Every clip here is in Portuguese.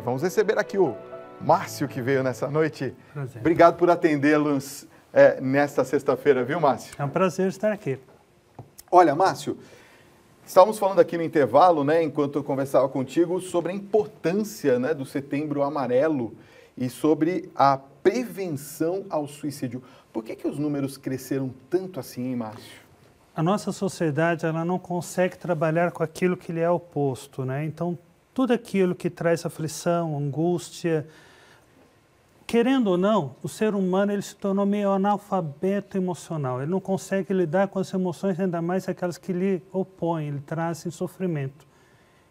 Vamos receber aqui o Márcio, que veio nessa noite. Prazer. Obrigado por atendê-los nesta sexta-feira, viu, Márcio? É um prazer estar aqui. Olha, Márcio, estávamos falando aqui no intervalo, né, enquanto eu conversava contigo, sobre a importância, né, do Setembro Amarelo e sobre a prevenção ao suicídio. Por que os números cresceram tanto assim, hein, Márcio? A nossa sociedade, ela não consegue trabalhar com aquilo que lhe é oposto, né? Então, tudo aquilo que traz aflição, angústia, querendo ou não, o ser humano ele se tornou meio analfabeto emocional. Ele não consegue lidar com as emoções, ainda mais aquelas que lhe opõem, lhe trazem sofrimento.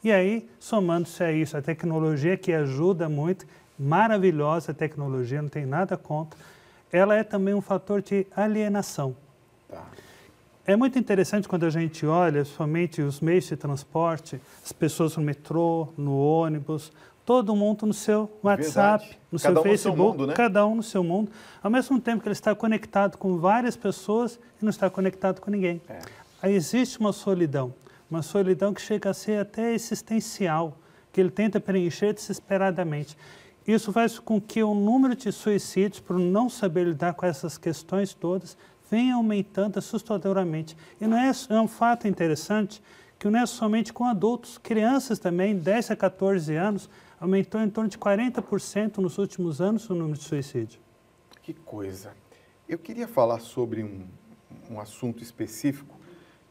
E aí, somando-se a isso, a tecnologia que ajuda muito, maravilhosa a tecnologia, não tem nada contra, ela é também um fator de alienação. Tá. É muito interessante quando a gente olha, somente os meios de transporte, as pessoas no metrô, no ônibus, todo mundo no seu WhatsApp, Verdade. no Cada seu um no seu Facebook, mundo, né? cada um no seu mundo, ao mesmo tempo que ele está conectado com várias pessoas e não está conectado com ninguém. Aí existe uma solidão que chega a ser até existencial, que ele tenta preencher desesperadamente. Isso faz com que o número de suicídios, por não saber lidar com essas questões todas, venha aumentando assustadoramente. E não é um fato interessante que não é somente com adultos, crianças também, 10 a 14 anos, aumentou em torno de 40% nos últimos anos o número de suicídio. Que coisa. Eu queria falar sobre um assunto específico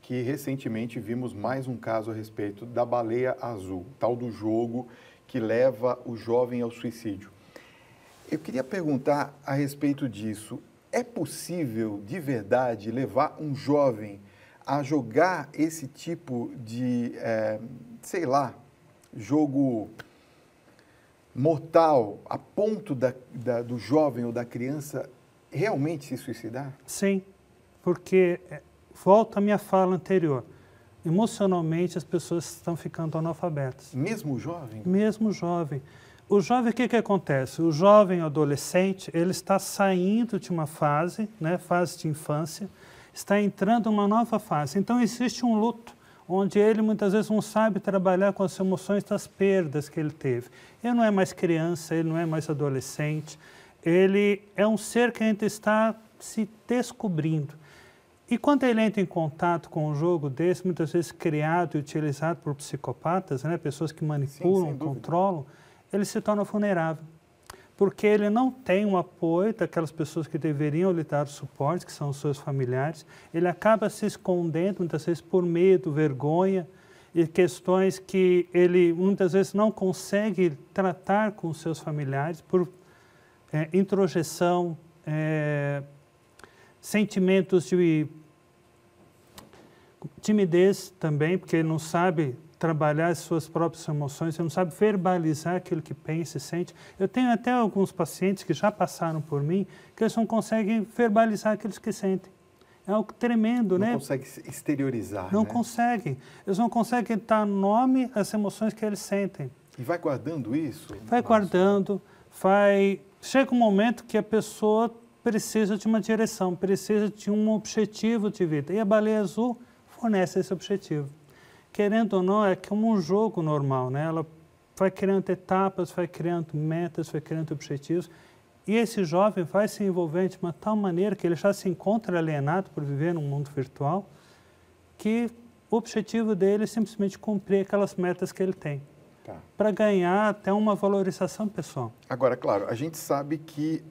que recentemente vimos mais um caso a respeito da baleia azul, tal do jogo que leva o jovem ao suicídio. Eu queria perguntar a respeito disso. É possível, de verdade, levar um jovem a jogar esse tipo de, sei lá, jogo mortal a ponto do jovem ou da criança realmente se suicidar? Sim, porque, volta à minha fala anterior, emocionalmente as pessoas estão ficando analfabetas. Mesmo o jovem? Mesmo o jovem. O jovem, o que acontece? O jovem adolescente, ele está saindo de uma fase, né, fase de infância, está entrando em uma nova fase. Então, existe um luto, onde ele muitas vezes não sabe trabalhar com as emoções das perdas que ele teve. Ele não é mais criança, ele não é mais adolescente, ele é um ser que ainda está se descobrindo. E quando ele entra em contato com um jogo desse, muitas vezes criado e utilizado por psicopatas, né, pessoas que manipulam, controlam, ele se torna vulnerável, porque ele não tem um apoio daquelas pessoas que deveriam lhe dar suporte, que são os seus familiares. Ele acaba se escondendo, muitas vezes por medo, vergonha, e questões que ele muitas vezes não consegue tratar com os seus familiares, por introjeção, sentimentos de timidez também, porque ele não sabe trabalhar as suas próprias emoções, ele não sabe verbalizar aquilo que pensa e sente. Eu tenho até alguns pacientes que já passaram por mim, que eles não conseguem verbalizar aquilo que sentem. É algo tremendo, né? Não conseguem exteriorizar, Não né? conseguem. Eles não conseguem dar nome às emoções que eles sentem. E vai guardando isso? Vai guardando, chega um momento que a pessoa precisa de uma direção, precisa de um objetivo de vida. E a baleia azul fornece esse objetivo. Querendo ou não, é como um jogo normal, né? Ela vai criando etapas, vai criando metas, vai criando objetivos. E esse jovem vai se envolvendo de uma tal maneira que ele já se encontra alienado por viver num mundo virtual, que o objetivo dele é simplesmente cumprir aquelas metas que ele tem, para ganhar até uma valorização pessoal. Agora, claro, a gente sabe que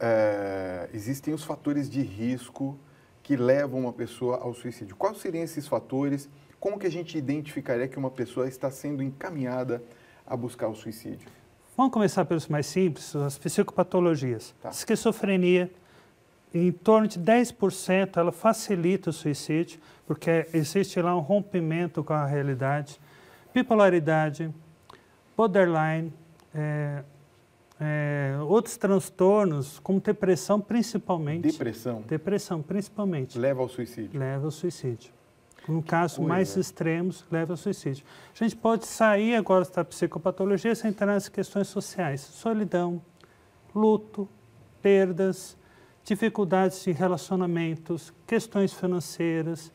existem os fatores de risco que levam uma pessoa ao suicídio. Quais seriam esses fatores? Como que a gente identificaria que uma pessoa está sendo encaminhada a buscar o suicídio? Vamos começar pelos mais simples, as psicopatologias. Esquizofrenia, em torno de 10% ela facilita o suicídio, porque existe lá um rompimento com a realidade. Bipolaridade, borderline, outros transtornos, como depressão principalmente. Depressão? Depressão, principalmente. Leva ao suicídio? Leva ao suicídio. No caso mais extremos, leva ao suicídio. A gente pode sair agora da psicopatologia sem entrar nas questões sociais. Solidão, luto, perdas, dificuldades de relacionamentos, questões financeiras,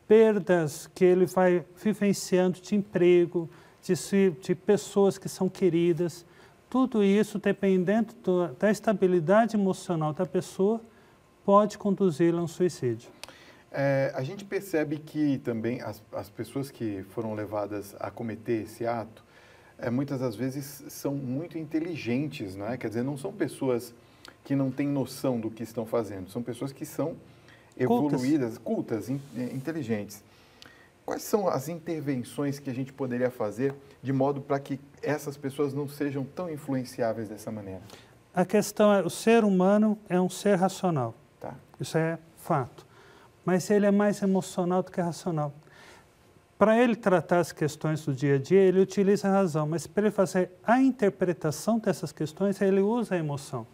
perdas que ele vai vivenciando de emprego, de pessoas que são queridas, Tudo isso, dependendo da estabilidade emocional da pessoa, pode conduzi-la a um suicídio. A gente percebe que também as pessoas que foram levadas a cometer esse ato, muitas das vezes são muito inteligentes, não é? Quer dizer, não são pessoas que não têm noção do que estão fazendo, são pessoas que são evoluídas, cultas, inteligentes. Quais são as intervenções que a gente poderia fazer de modo para que essas pessoas não sejam tão influenciáveis dessa maneira? A questão é, o ser humano é um ser racional. Tá. Isso é fato. Mas ele é mais emocional do que racional. Para ele tratar as questões do dia a dia, ele utiliza a razão, mas para ele fazer a interpretação dessas questões, ele usa a emoção.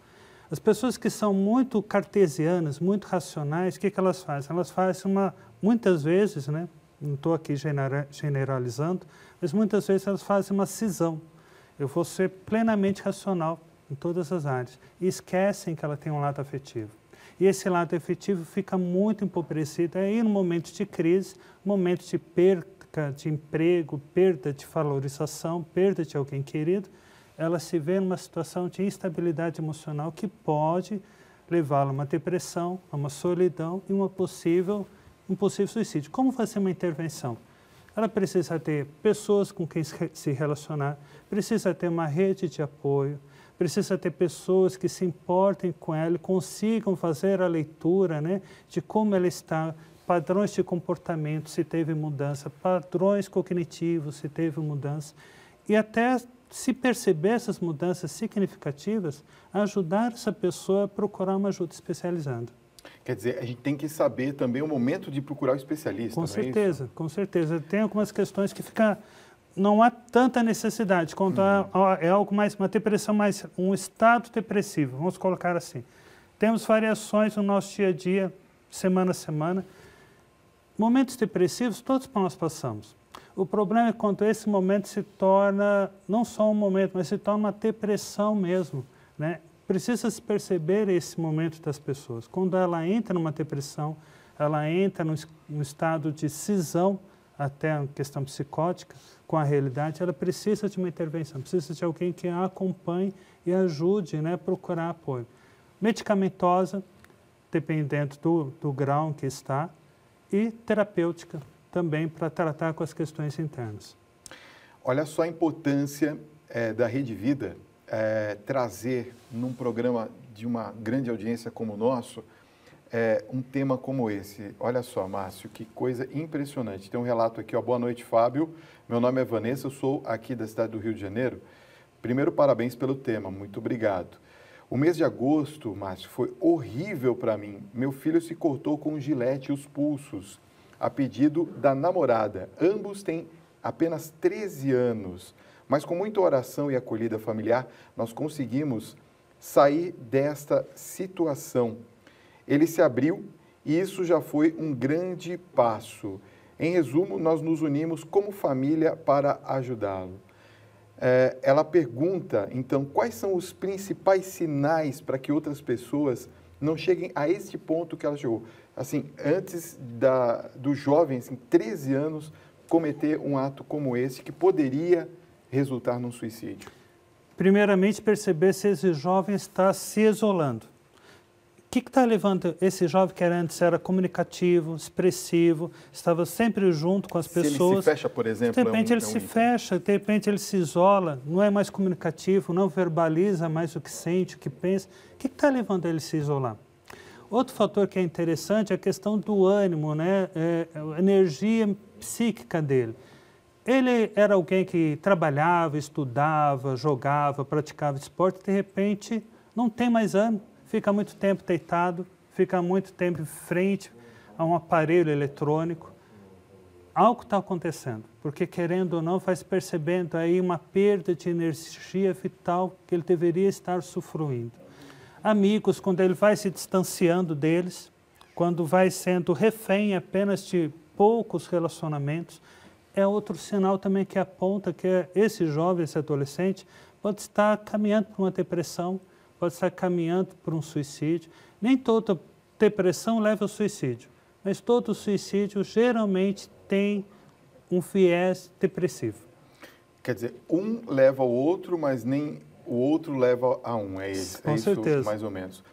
As pessoas que são muito cartesianas, muito racionais, o que elas fazem? Elas fazem muitas vezes, né? Não estou aqui generalizando, mas muitas vezes elas fazem uma cisão. Eu vou ser plenamente racional em todas as áreas. E esquecem que ela tem um lado afetivo. E esse lado afetivo fica muito empobrecido. Aí, no momento de crise, momento de perda de emprego, perda de valorização, perda de alguém querido, ela se vê numa situação de instabilidade emocional que pode levá-la a uma depressão, a uma solidão e um possível suicídio. Como fazer uma intervenção? Ela precisa ter pessoas com quem se relacionar, precisa ter uma rede de apoio, precisa ter pessoas que se importem com ela e consigam fazer a leitura, né, de como ela está, padrões de comportamento, se teve mudança, padrões cognitivos, se teve mudança, e até se perceber essas mudanças significativas, ajudar essa pessoa a procurar uma ajuda especializada. Quer dizer, a gente tem que saber também o momento de procurar o especialista, com não certeza, é isso? Com certeza. Tem algumas questões que não há tanta necessidade, quando é algo mais, uma depressão mais, um estado depressivo, vamos colocar assim. Temos variações no nosso dia a dia, semana a semana. Momentos depressivos todos nós passamos. O problema é quando esse momento se torna, não só um momento, mas se torna uma depressão mesmo, né? Precisa se perceber esse momento das pessoas. Quando ela entra numa depressão, ela entra num estado de cisão, até a questão psicótica, com a realidade, ela precisa de uma intervenção, precisa de alguém que a acompanhe e ajude, né, a procurar apoio. Medicamentosa, dependendo do grau em que está, e terapêutica também para tratar com as questões internas. Olha só a importância da Rede Vida trazer num programa de uma grande audiência como o nosso um tema como esse. Olha só, Márcio, que coisa impressionante. Tem um relato aqui, ó. Boa noite, Fábio. Meu nome é Vanessa, eu sou aqui da cidade do Rio de Janeiro. Primeiro, parabéns pelo tema, muito obrigado. O mês de agosto, Márcio, foi horrível para mim. Meu filho se cortou com um gilete os pulsos, a pedido da namorada. Ambos têm apenas 13 anos, mas com muita oração e acolhida familiar, nós conseguimos sair desta situação. Ele se abriu e isso já foi um grande passo. Em resumo, nós nos unimos como família para ajudá-lo. Ela pergunta, então, quais são os principais sinais para que outras pessoas não cheguem a este ponto que ela chegou? Assim, antes do jovem, assim, 13 anos, cometer um ato como esse, que poderia resultar num suicídio? Primeiramente, perceber se esse jovem está se isolando. O que está levando esse jovem que antes era comunicativo, expressivo, estava sempre junto com as pessoas? Se ele se fecha, por exemplo... De repente ele se fecha, de repente ele se isola, não é mais comunicativo, não verbaliza mais o que sente, o que pensa. O que está levando ele a se isolar? Outro fator que é interessante é a questão do ânimo, né? A energia psíquica dele. Ele era alguém que trabalhava, estudava, jogava, praticava esporte, de repente não tem mais ânimo. Fica muito tempo deitado, fica muito tempo em frente a um aparelho eletrônico. Algo está acontecendo, porque querendo ou não, vai se percebendo aí uma perda de energia vital que ele deveria estar usufruindo. Amigos, quando ele vai se distanciando deles, quando vai sendo refém apenas de poucos relacionamentos, é outro sinal também que aponta que esse jovem, esse adolescente, pode estar caminhando para uma depressão, pode estar caminhando para um suicídio. Nem toda depressão leva ao suicídio, mas todo suicídio geralmente tem um viés depressivo. Quer dizer, um leva ao outro, mas nem o outro leva a um, Com certeza. Isso mais ou menos.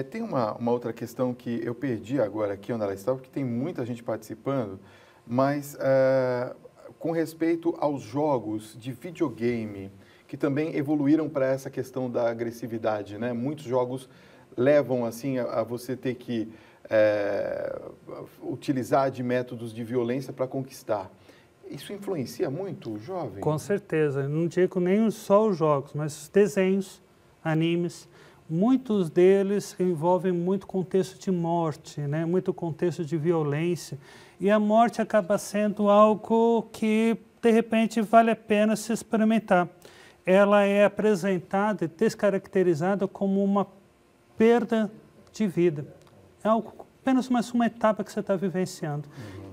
Tem uma outra questão que eu perdi agora aqui onde ela estava, porque tem muita gente participando, mas com respeito aos jogos de videogame, que também evoluíram para essa questão da agressividade, né? Muitos jogos levam assim a você ter que utilizar de métodos de violência para conquistar. Isso influencia muito o jovem? Com certeza. Não digo nem só os jogos, mas os desenhos, animes, muitos deles envolvem muito contexto de morte, né? Muito contexto de violência. E a morte acaba sendo algo que, de repente, vale a pena se experimentar. Ela é apresentada e descaracterizada como uma perda de vida. É algo, apenas uma etapa que você está vivenciando.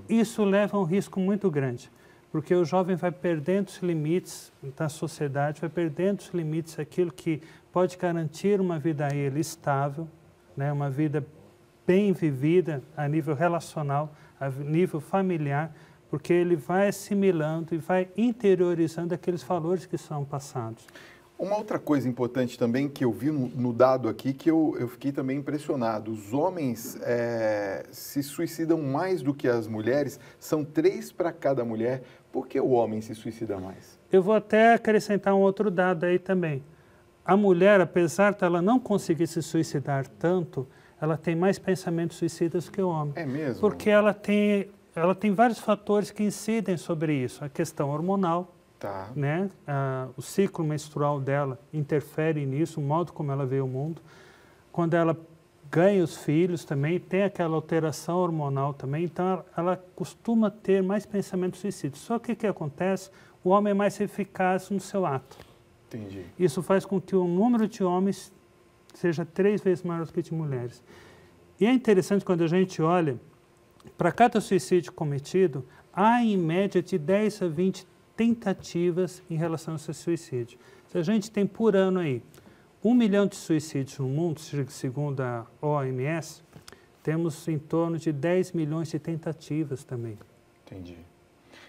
Isso leva a um risco muito grande, porque o jovem vai perdendo os limites da sociedade, vai perdendo os limites daquilo que pode garantir uma vida a ele estável, né? Uma vida bem vivida a nível relacional, a nível familiar, porque ele vai assimilando e vai interiorizando aqueles valores que são passados. Uma outra coisa importante também que eu vi no dado aqui, que eu fiquei também impressionado. Os homens se suicidam mais do que as mulheres, são 3 para cada mulher. Por que o homem se suicida mais? Eu vou até acrescentar um outro dado aí também. A mulher, apesar de ela não conseguir se suicidar tanto, ela tem mais pensamentos suicidas que o homem. É mesmo? Porque ela tem vários fatores que incidem sobre isso. A questão hormonal, tá, né? O ciclo menstrual dela interfere nisso, o modo como ela vê o mundo. Quando ela ganha os filhos também, tem aquela alteração hormonal também, então ela costuma ter mais pensamentos suicidas. Só que o que acontece? O homem é mais eficaz no seu ato. Entendi. Isso faz com que o número de homens seja 3 vezes maior do que de mulheres. E é interessante quando a gente olha, para cada suicídio cometido, há em média de 10 a 20 tentativas em relação ao seu suicídio. Se a gente tem por ano aí 1 milhão de suicídios no mundo, segundo a OMS, temos em torno de 10 milhões de tentativas também. Entendi.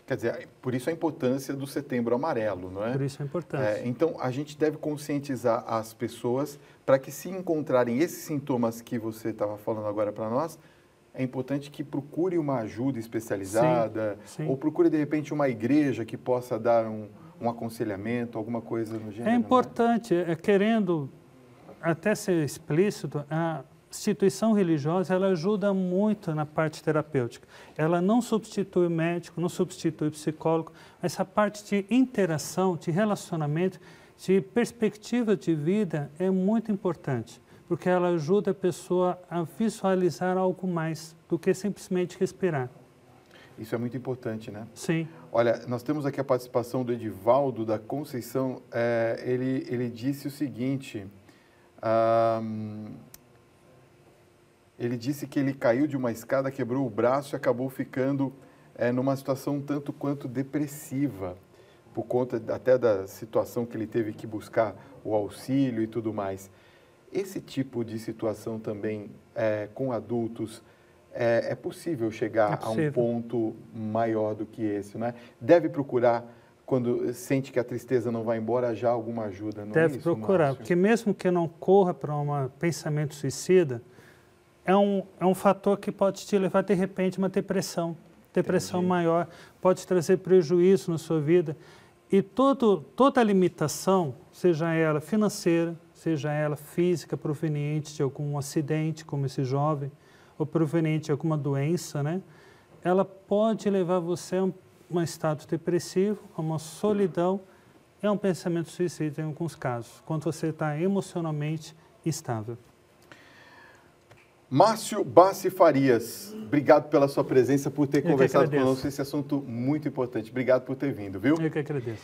Quer dizer, por isso a importância do Setembro Amarelo, não é? Por isso a importância. Então, a gente deve conscientizar as pessoas para que, se encontrarem esses sintomas que você estava falando agora para nós, é importante que procure uma ajuda especializada, sim. Ou procure, de repente, uma igreja que possa dar um aconselhamento, alguma coisa no gênero. É importante, querendo até ser explícito, a instituição religiosa ela ajuda muito na parte terapêutica. Ela não substitui o médico, não substitui o psicólogo, essa parte de interação, de relacionamento, de perspectiva de vida é muito importante, porque ela ajuda a pessoa a visualizar algo mais do que simplesmente respirar. Isso é muito importante, né? Sim. Olha, nós temos aqui a participação do Edivaldo da Conceição. Ele disse o seguinte, ele disse que ele caiu de uma escada, quebrou o braço e acabou ficando numa situação um tanto quanto depressiva, por conta até da situação que ele teve que buscar o auxílio e tudo mais. Esse tipo de situação também com adultos, é possível chegar a um ponto maior do que esse, né? Deve procurar, quando sente que a tristeza não vai embora, já alguma ajuda, não é isso, Deve procurar, Márcio? porque mesmo que não corra para um pensamento suicida, é um fator que pode te levar, de repente, a uma depressão. Depressão Entendi. maior, pode trazer prejuízo na sua vida. E toda limitação, seja ela financeira, seja ela física, proveniente de algum acidente, como esse jovem, ou proveniente de alguma doença, né? Ela pode levar você a um estado depressivo, a uma solidão, e a um pensamento suicida em alguns casos, quando você está emocionalmente instável. Márcio Bassi Farias, obrigado pela sua presença, por ter conversado conosco esse assunto muito importante. Obrigado por ter vindo, viu? Eu que agradeço.